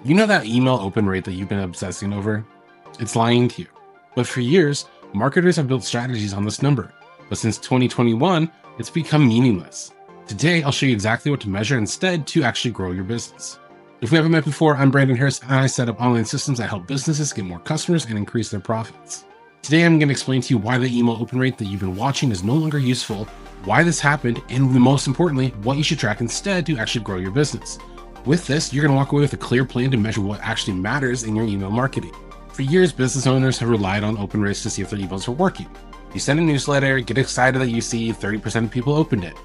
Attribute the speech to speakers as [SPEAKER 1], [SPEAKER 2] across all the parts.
[SPEAKER 1] You know that email open rate that you've been obsessing over? It's lying to you. But for years, marketers have built strategies on this number. But since 2021, it's become meaningless. Today, I'll show you exactly what to measure instead to actually grow your business. If we haven't met before, I'm Brandon Harris, and I set up online systems that help businesses get more customers and increase their profits. Today, I'm going to explain to you why the email open rate that you've been watching is no longer useful, why this happened, and most importantly, what you should track instead to actually grow your business. With this, you're going to walk away with a clear plan to measure what actually matters in your email marketing. For years, business owners have relied on open rates to see if their emails are working. You send a newsletter, get excited that you see 30% of people opened it.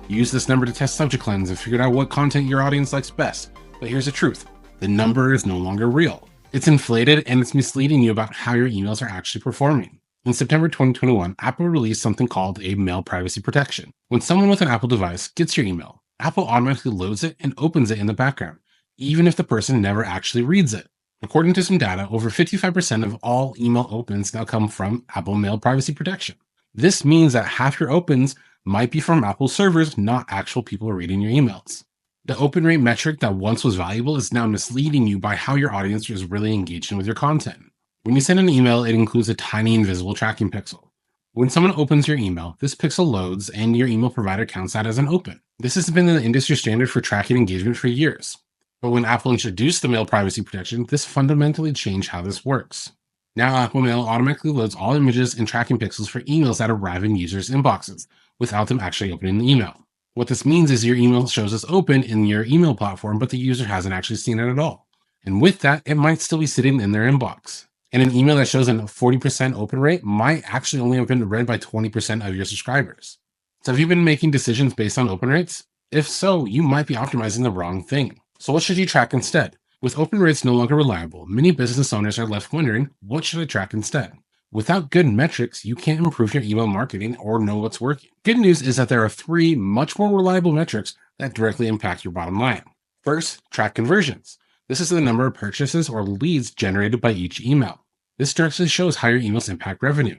[SPEAKER 1] You use this number to test subject lines and figure out what content your audience likes best. But here's the truth. The number is no longer real. It's inflated and it's misleading you about how your emails are actually performing. In September 2021, Apple released something called a mail privacy protection. When someone with an Apple device gets your email, Apple automatically loads it and opens it in the background, even if the person never actually reads it. According to some data, over 55% of all email opens now come from Apple Mail Privacy Protection. This means that half your opens might be from Apple servers, not actual people reading your emails. The open rate metric that once was valuable is now misleading you by how your audience is really engaging with your content. When you send an email, it includes a tiny invisible tracking pixel. When someone opens your email, this pixel loads and your email provider counts that as an open. This has been the industry standard for tracking engagement for years. But when Apple introduced the mail privacy protection, this fundamentally changed how this works. Now Apple Mail automatically loads all images and tracking pixels for emails that arrive in users' inboxes without them actually opening the email. What this means is your email shows as open in your email platform, but the user hasn't actually seen it at all. And with that, it might still be sitting in their inbox. And an email that shows a 40% open rate might actually only have been read by 20% of your subscribers. So have you been making decisions based on open rates? If so, you might be optimizing the wrong thing. So what should you track instead? With open rates no longer reliable, many business owners are left wondering, what should I track instead? Without good metrics, you can't improve your email marketing or know what's working. Good news is that there are 3 much more reliable metrics that directly impact your bottom line. First, track conversions. This is the number of purchases or leads generated by each email. This directly shows how your emails impact revenue.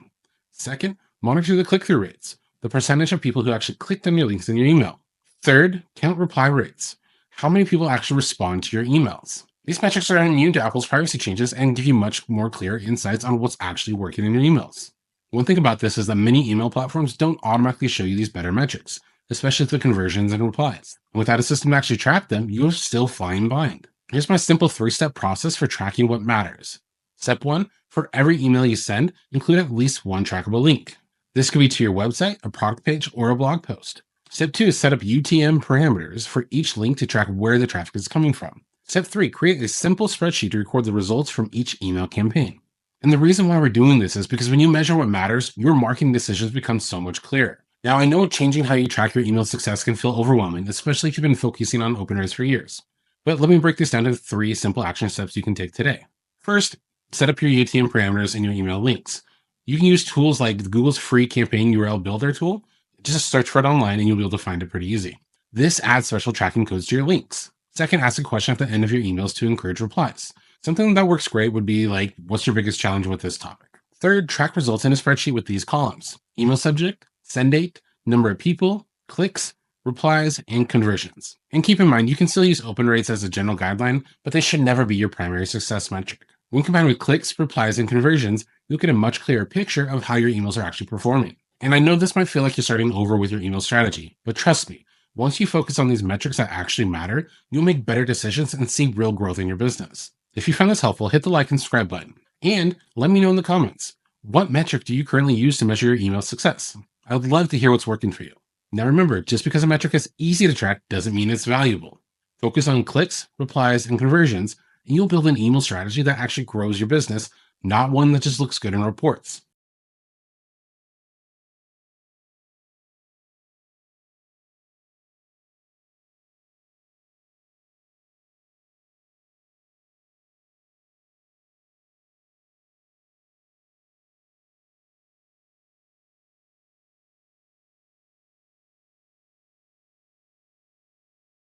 [SPEAKER 1] Second, monitor the click-through rates, the percentage of people who actually clicked on your links in your email. Third, count reply rates. How many people actually respond to your emails? These metrics are immune to Apple's privacy changes and give you much more clear insights on what's actually working in your emails. One thing about this is that many email platforms don't automatically show you these better metrics, especially the conversions and replies. And without a system to actually track them, you're still flying blind. Here's my simple 3-step process for tracking what matters. Step 1, for every email you send, include at least one trackable link. This could be to your website, a product page, or a blog post. Step 2 is set up UTM parameters for each link to track where the traffic is coming from. Step 3, create a simple spreadsheet to record the results from each email campaign. And the reason why we're doing this is because when you measure what matters, your marketing decisions become so much clearer. Now, I know changing how you track your email success can feel overwhelming, especially if you've been focusing on open rates for years. But let me break this down to 3 simple action steps you can take today. First, set up your UTM parameters in your email links. You can use tools like Google's free campaign URL builder tool. Just search for it online and you'll be able to find it pretty easy. This adds special tracking codes to your links. Second, ask a question at the end of your emails to encourage replies. Something that works great would be like, what's your biggest challenge with this topic? Third, track results in a spreadsheet with these columns: email subject, send date, number of people, clicks, replies, and conversions. And keep in mind, you can still use open rates as a general guideline, but they should never be your primary success metric. When combined with clicks, replies, and conversions, you'll get a much clearer picture of how your emails are actually performing. And I know this might feel like you're starting over with your email strategy, but trust me, once you focus on these metrics that actually matter, you'll make better decisions and see real growth in your business. If you found this helpful, hit the like and subscribe button. And let me know in the comments, what metric do you currently use to measure your email success? I would love to hear what's working for you. Now remember, just because a metric is easy to track doesn't mean it's valuable. Focus on clicks, replies, and conversions, and you'll build an email strategy that actually grows your business, not one that just looks good in reports.